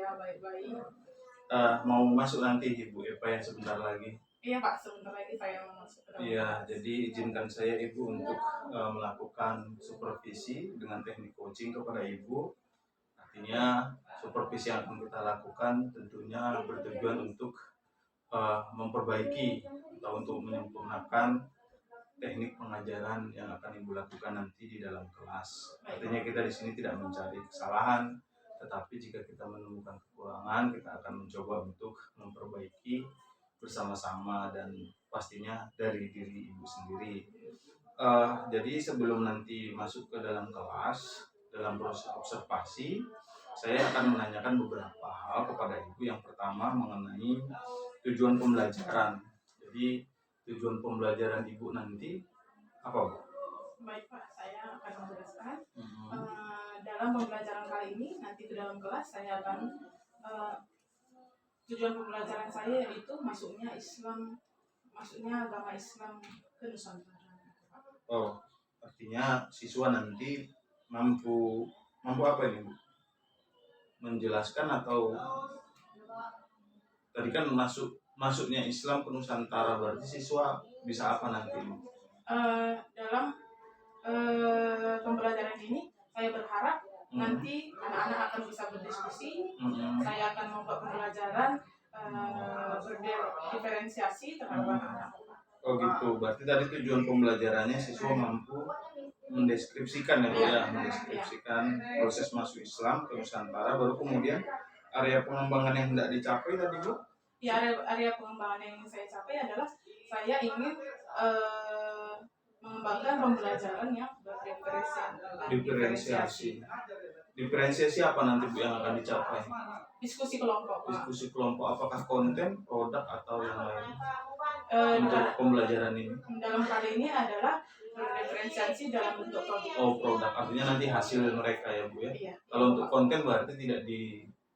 saya baik-baik. Mau masuk nanti Ibu Eva yang sebentar lagi. Iya Pak, sebentar lagi saya mau masuk ke dalam. Iya, jadi izinkan saya Ibu untuk melakukan supervisi dengan teknik coaching kepada Ibu. Artinya supervisi yang akan kita lakukan tentunya bertujuan untuk memperbaiki atau untuk menyempurnakan teknik pengajaran yang akan Ibu lakukan nanti di dalam kelas. Artinya kita di sini tidak mencari kesalahan, tetapi jika kita menemukan kekurangan, kita akan mencoba untuk memperbaiki bersama-sama dan pastinya dari diri Ibu sendiri. Jadi sebelum nanti masuk ke dalam kelas, dalam proses observasi, saya akan menanyakan beberapa hal kepada Ibu. Yang pertama mengenai tujuan pembelajaran. Jadi tujuan pembelajaran Ibu nanti apa, Bu? Baik Pak, saya akan menjelaskan. Dalam pembelajaran kali ini, nanti ke dalam kelas saya akan tujuan pembelajaran saya yaitu masuknya agama Islam ke Nusantara. Oh, artinya siswa nanti mampu apa ini, Bu? Menjelaskan atau tadi kan masuknya Islam ke Nusantara, berarti siswa bisa apa nanti? Dalam pembelajaran ini saya berharap nanti anak-anak akan bisa berdiskusi. Saya akan membuat pembelajaran berdiferensiasi terhadap anak-anak. Oh gitu, berarti tadi tujuan pembelajarannya siswa mampu mendeskripsikan mendeskripsikan proses masuk Islam ke Nusantara, baru kemudian area pengembangan yang hendak dicapai tadi, Bu? Ya, area pengembangan yang ingin saya capai adalah saya ingin mengembangkan pembelajaran yang berdiferensiasi. Diferensiasi apa nanti, Bu, yang akan dicapai? Diskusi kelompok. Diskusi kelompok, apakah konten, produk, atau yang lain untuk pembelajaran ini? Dalam hal ini adalah berdiferensiasi dalam bentuk produk. Oh, produk, artinya nanti hasil mereka ya, Bu ya? Iya. Kalau untuk konten berarti tidak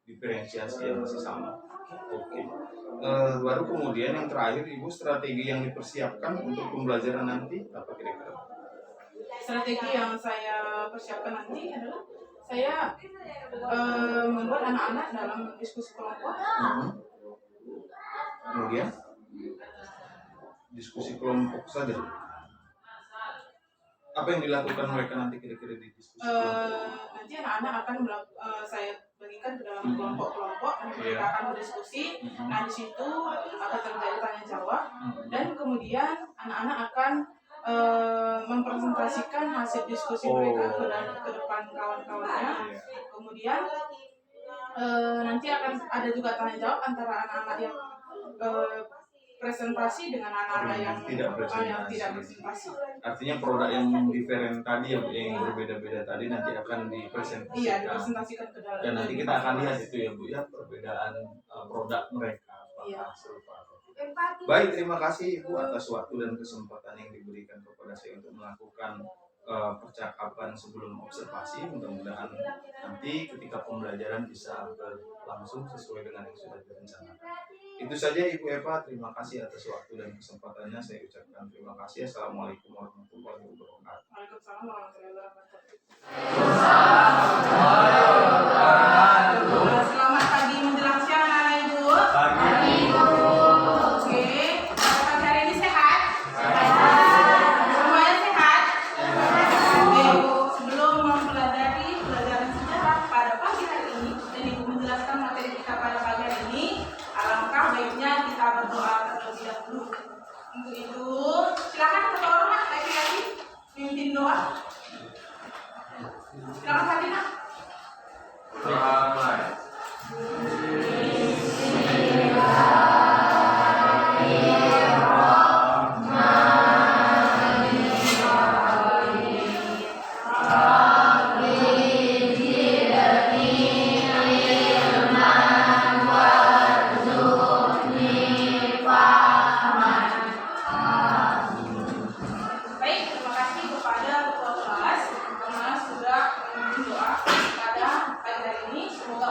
diferensiasi yang masih sama. Oke. Baru kemudian yang terakhir, Ibu, strategi yang dipersiapkan untuk pembelajaran nanti apa kira-kira? Strategi yang saya persiapkan nanti adalah saya membuat anak-anak dalam diskusi kelompok. Kemudian diskusi kelompok saja. Apa yang dilakukan mereka nanti kira-kira di diskusi kelompok? Nanti anak-anak akan saya bagikan ke dalam kelompok-kelompok, mereka akan berdiskusi. Nah, di situ akan terjadi tanya jawab, dan kemudian anak-anak akan mempresentasikan hasil diskusi mereka ke depan kawan-kawannya. Kemudian nanti akan ada juga tanya jawab antara anak-anak yang presentasi dengan anak-anak yang tidak presentasi. Artinya produk yang diferent tadi yang berbeda-beda tadi nanti akan dipresentasikan. Iya, dipresentasikan ke dalam. Dan nanti kita akan lihat itu ya, Bu ya, perbedaan produk mereka. Iya. Baik, terima kasih Ibu atas waktu dan kesempatan yang diberikan kepada saya untuk melakukan percakapan sebelum observasi. Mudah-mudahan nanti ketika pembelajaran bisa berlangsung sesuai dengan yang sudah direncanakan. Itu saja Ibu Eva, terima kasih atas waktu dan kesempatannya. Saya ucapkan terima kasih. Assalamualaikum warahmatullahi wabarakatuh. Waalaikumsalam warahmatullahi wabarakatuh. Selamat pagi menjelang siang anak Ibu. Pagi Ibu. Oke, apakah hari ini sehat? Semuanya sehat? Oke Ibu, sebelum mempelajari pelajaran sejarah pada pagi hari ini dan Ibu menjelaskan materi kita pada pagi hari ini, alangkah baiknya kita berdoa terlebih dahulu. Untuk itu, silakan satu orang laki-laki mimpin doa. Silakan Fatina. Baik, terima kasih kepada ketua kelas karena sudah memimpin doa pada pagi hari ini. Semoga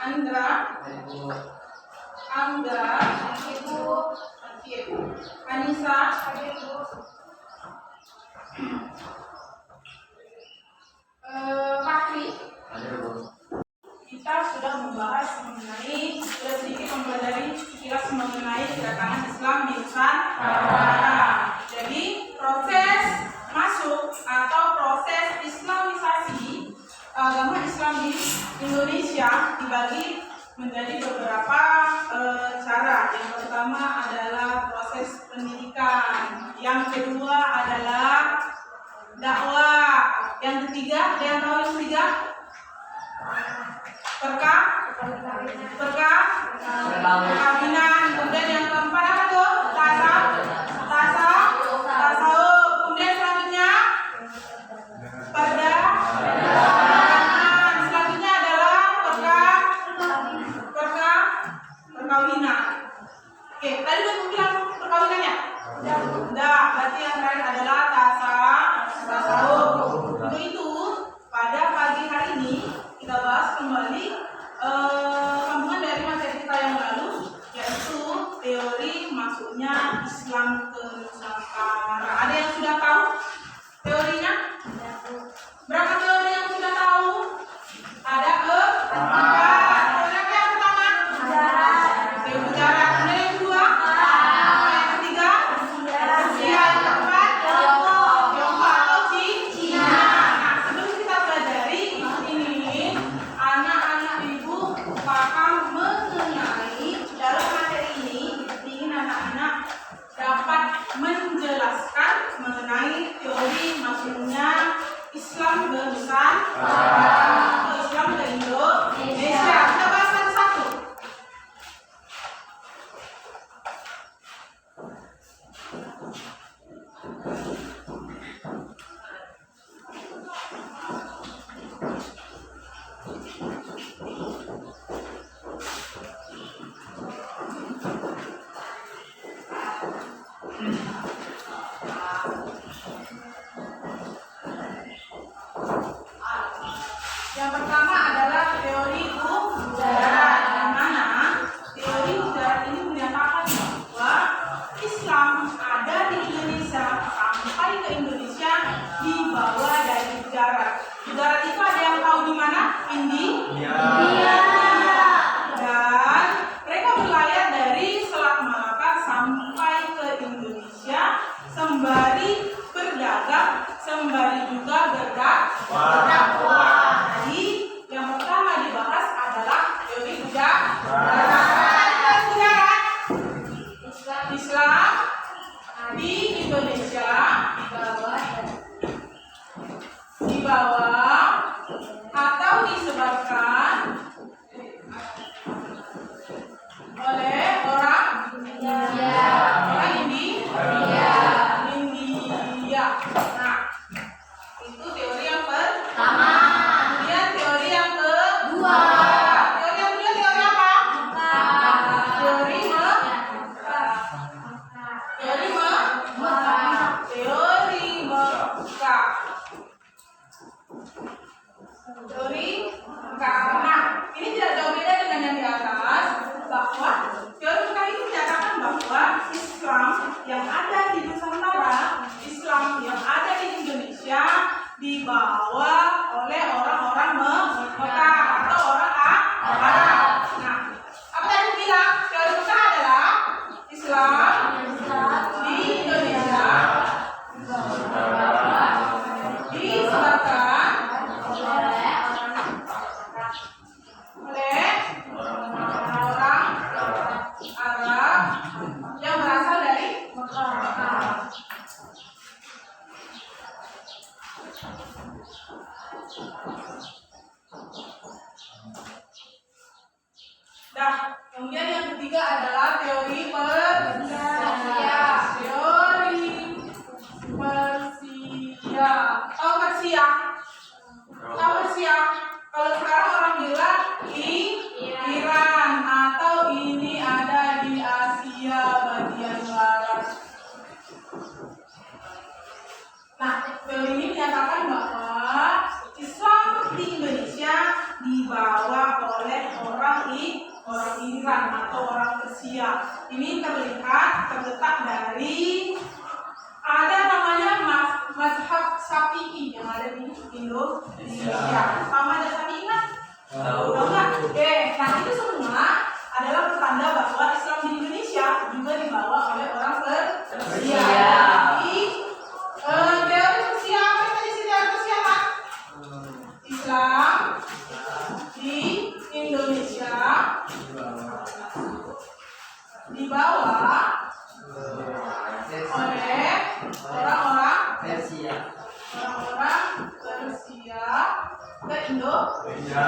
Andra, Angga, Ibu. Anissa, Fakri. Kita sudah membahas mengenai sedikit mempelajari sekilas mengenai kedatangan Islam di Nusantara. Jadi proses masuk atau proses Islamisasi agama Islam di Indonesia dibagi menjadi beberapa cara. Yang pertama adalah proses pendidikan, yang kedua adalah dakwah, yang ketiga, ada yang tahu yang ketiga? Perkawinan. Kemudian yang keempat apa tuh? Tasawuf. Kemudian selanjutnya selanjutnya adalah perkawinan. Oke, tadi udah bilang perkawinannya? Udah, berarti yang terakhir adalah tasawuf. Untuk itu, pada pagi hari ini kita bahas kembali sambungan dari materi kita yang lalu, yaitu teori masuknya Islam ke Nusantara. Ada yang sudah tahu teorinya? Berapa teori yang sudah tahu? Ada empat. Teori apa yang pertama? Teori sejarah. Kemudian yang kedua? Yang ketiga? Yang keempat? Tiongkok atau Cina. Nah, sebelum kita pelajari ini, anak-anak ibu paham mengenai dalam materi ini, ingin anak-anak dapat menjelaskan mengenai teori masuknya Islam ke Nusantara, Islam ke Indonesia. Kita bahas satu-satu. Yang pertama adalah teori sejarah, di mana teori sejarah ini menyatakan bahwa Islam ada di Indonesia sampai ke Indonesia dibawa dari Gujarat. Gujarat itu ada yang tahu di mana? India. Dan mereka berlayar dari Selat Malaka sampai ke Indonesia sembari berdagang, sembari juga berdakwah. Jadi yang pertama dibahas adalah teori sejarah. Islam di Indonesia dibawa atau disebarkan oleh orang India. Nah, itu teori yang pertama. Kemudian teori yang kedua. Teori yang kedua teori apa? Teori Mekah. Nah, ini tidak jauh beda dengan yang di atas, bahwa teori Mekah itu menyatakan bahwa Islam yang ada di Nusantara, Islam yang ada di Indonesia dibawa oleh orang-orang Mekah atau orang Arab. Nah, apa tadi bilang? Teori Mekah adalah Islam di Indonesia disebarkan oleh orang Arab yang berasal dari Mekah. Nah, kemudian yang ketiga adalah teori Persia. Tahu Persia? Kalau sekarang orang bilang Iran, atau ini ada di Asia bagian barat. Nah, teori ini menyatakan bahwa Islam di Indonesia dibawa oleh orang Iran atau orang Persia. Ini terletak dari ada namanya mazhab Syafi'i yang ada di Indonesia. Sama ada Syafi'i nggak? Tahu nggak? Nah itu semua adalah pertanda bahwa Islam di Indonesia juga dibawa oleh orang Persia. Jadi teori Persia apa tadi sih teori Persia Pak? Islam di Indonesia dibawa oleh orang-orang Persia ke Indonesia.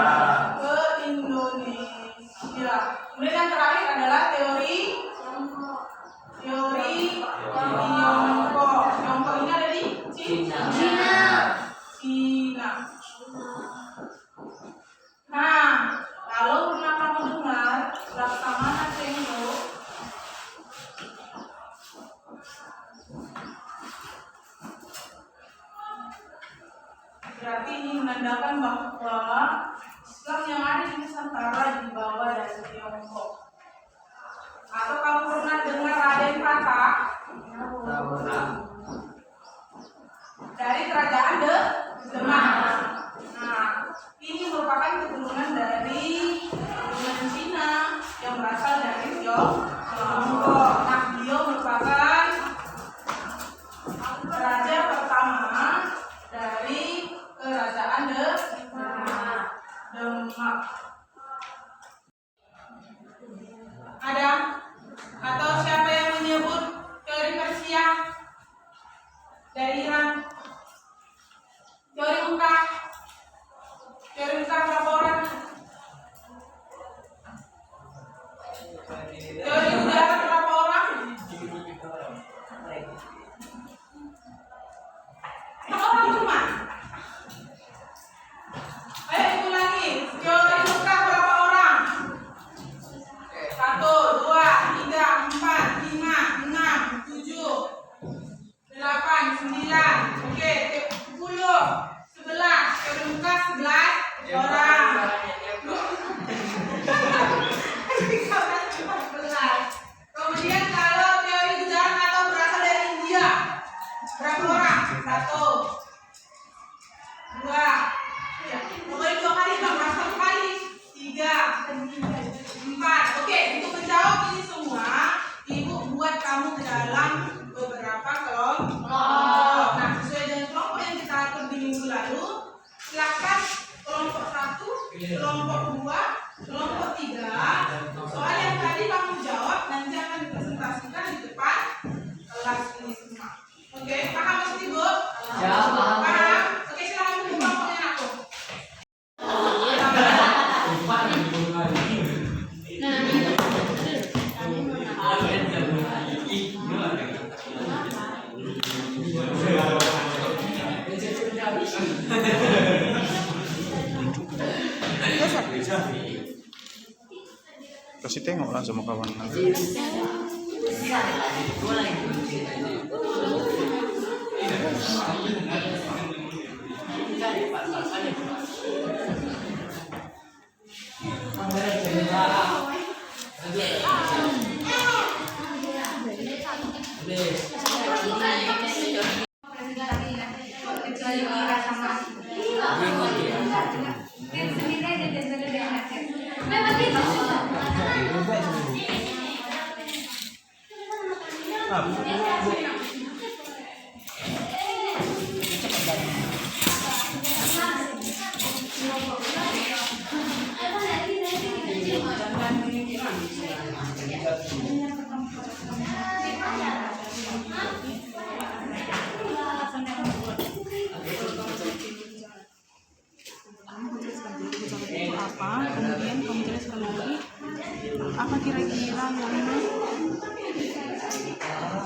Kemudian yang terakhir adalah teori Tiongkok. Tiongkok ini ada di Cina. Nah, kalau pernah kamu dengar Laksamana Tenggo, berarti ini menandakan bahwa Islam yang ada di Nusantara dibawa dari Tiongkok. Atau kamu pernah dengar Raden Patah? Dari kerajaan Demak. Nah, ini merupakan keturunan dari Cina yang berasal dari Tiongkok. Nah, beliau merupakan raja pertama dari kerajaan Demak. Ada? Atau siapa yang menyebut teori Persia dari Iran? Teori Muka berapa orang? Teori udara berapa orang? Orang cuma. Ayo ulangi. Teori Muka berapa orang? 1, 2, 3, 4, 5, 6, 7, 8, 9. Oke, 10, 11. Teori Muka 11 orang. Kemudian kalau teori udara atau berasal dari India, berapa orang? 1, 2, pokoknya 2 kali, nggak merasa 1 kali. 3, 4. Oke, untuk menjawab ini semua, Ibu buat kamu ke dalam beberapa kelompok. Nah, sesuai dengan kelompok yang kita atur di minggu lalu, silakan kelompok 1, kelompok 2, kelompok 3. Soal yang tadi kamu jawab nanti akan dipresentasikan di depan kelas ini semua. Oke, paham Mas Ibu? Ya, paham. Paham? Oke, silakan untuk kelompoknya aku. Kasih tengok lah sama kawan nanti. Apa? Kemudian kamu jelaskan lagi apa kira-kira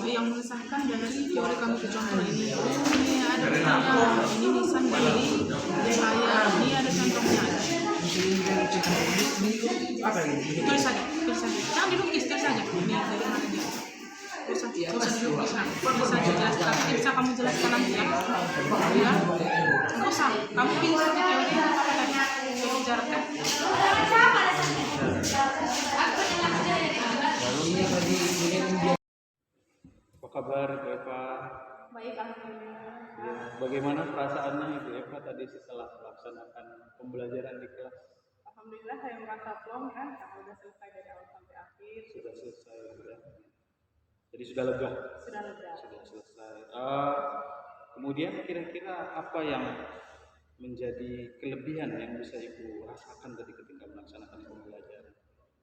yang mengesahkan dari teori kami kecontohan ini. Ini ada contohnya, ini nisan dari saya, ini ada contohnya. Tulis saja. Jangan dilukis, tulis saja. Ini dari mana dia? Tulis saja dilukis. Tulis saja jelaskan. Nanti bisa kamu jelaskan nanti ya. Ya. Enggak usah. Kamu pilih saja teori apa tadi? Saya bicarakan. Bagaimana perasaannya Ibu Eva tadi setelah melaksanakan pembelajaran di kelas? Alhamdulillah saya merasa plong kan, karena sudah selesai dari awal sampai akhir. Sudah selesai ya. Jadi sudah lega. Sudah lega. Sudah selesai. Kemudian kira-kira apa yang menjadi kelebihan yang bisa Ibu rasakan tadi ketika melaksanakan pembelajaran?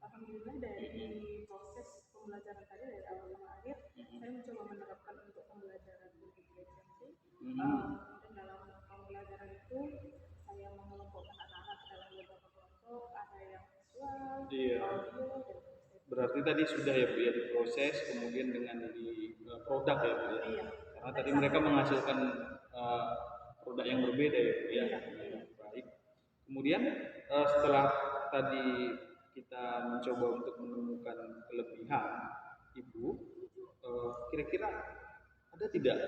Alhamdulillah dari proses pembelajaran tadi dari awal sampai akhir, saya mencoba menerapkan untuk pembelajaran diferensiasi. Dan dalam pembelajaran itu saya mengelompokkan anak-anak dalam beberapa kelompok, ada yang visual, Iya. audio, dan Berarti tadi sudah ya Bu ya diproses, kemudian dengan di produk ya Bu ya. iya. Karena tadi mereka menghasilkan produk yang berbeda ya Bu ya. Iya. Baik. Kemudian setelah tadi kita mencoba untuk menemukan kelebihan Ibu, kira-kira ada tidak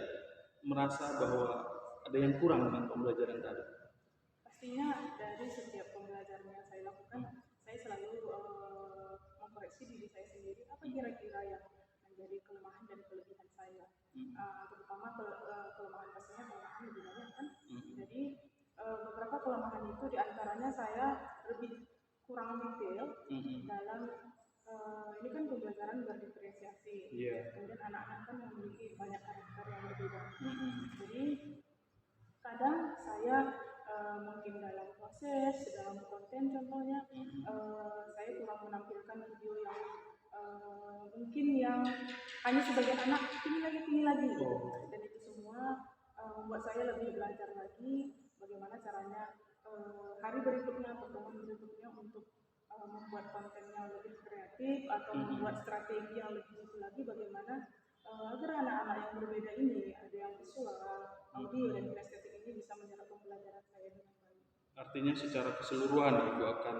merasa bahwa ada yang kurang dengan pembelajaran tadi? Pastinya dari setiap pembelajaran yang saya lakukan, saya selalu mengkoreksi diri saya sendiri apa kira-kira yang menjadi kelemahan dan kelebihan saya. Terutama kelemahan pastinya kelemahan lebih banyak kan. Jadi beberapa kelemahan itu diantaranya saya lebih kurang detail dalam ini kan pembelajaran berdiferensiasi. Kemudian anak-anak kan memiliki banyak karakter yang berbeda. Jadi kadang saya mungkin dalam proses, dalam konten contohnya, saya kurang menampilkan video yang mungkin yang hanya sebagian anak pilih lagi. Dan itu semua membuat saya lebih belajar lagi bagaimana caranya hari berikutnya, pertemuan berikutnya untuk membuat konten yang lebih kreatif atau membuat strategi yang lebih jitu lagi bagaimana agar anak-anak yang berbeda ini, ada yang visual, audio, dan kinestetik ini bisa menyerap pembelajaran saya dengan baik. Artinya secara keseluruhan Ibu akan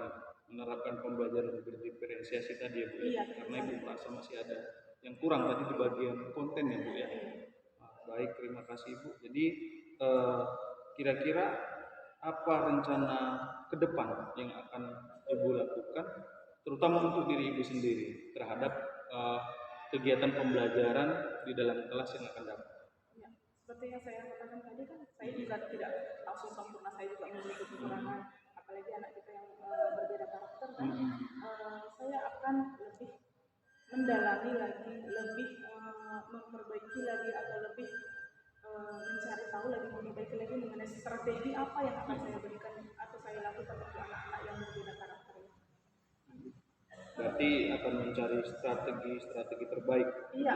menerapkan pembelajaran berdiferensiasi tadi ya Bu ya? Iya, karena Ibu merasa masih ada yang kurang tadi di bagian konten ya Bu ya. Baik, terima kasih Ibu. Jadi kira-kira apa rencana ke depan yang akan Ibu lakukan terutama untuk diri Ibu sendiri terhadap kegiatan pembelajaran di dalam kelas yang akan datang? Ya, seperti yang saya katakan tadi kan, saya juga tidak langsung sempurna, saya juga memiliki kekurangan, apalagi anak kita yang berbeda karakter kan. Saya akan lebih mendalami lagi, lebih memperbaiki lagi atau lebih mencari tahu lebih baik lagi mengenai strategi apa yang akan saya berikan atau saya lakukan untuk anak-anak yang berbeda karakternya. Berarti akan mencari strategi terbaik. Iya.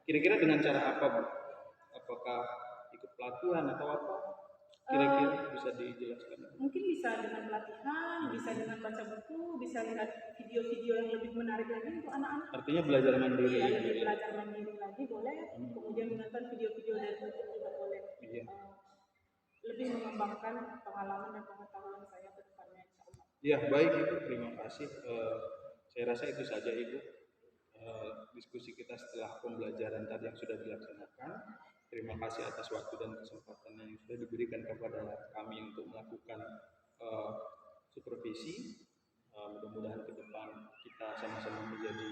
Kira-kira dengan cara apa Bu? Apakah ikut pelatihan atau apa? Kira-kira bisa dijelaskan? Mungkin bisa dengan pelatihan, bisa dengan baca buku, bisa lihat video-video yang lebih menarik lagi untuk anak-anak. Artinya belajar mandiri. Iya, lebih belajar mandiri lagi boleh. Kemudian menonton video-video dari YouTube juga boleh. Lebih mengembangkan pengalaman dan pengetahuan saya ke depannya, insya Allah. Ya, baik Ibu, terima kasih. Saya rasa itu saja Ibu diskusi kita setelah pembelajaran tadi yang sudah dilaksanakan. Terima kasih atas waktu dan kesempatan yang sudah diberikan kepada kami untuk melakukan supervisi. Mudah-mudahan ke depan kita sama-sama menjadi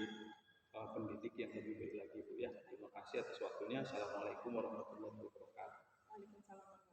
pendidik yang lebih baik lagi Bu ya. Terima kasih atas waktunya. Assalamualaikum warahmatullahi wabarakatuh. Waalaikumsalam.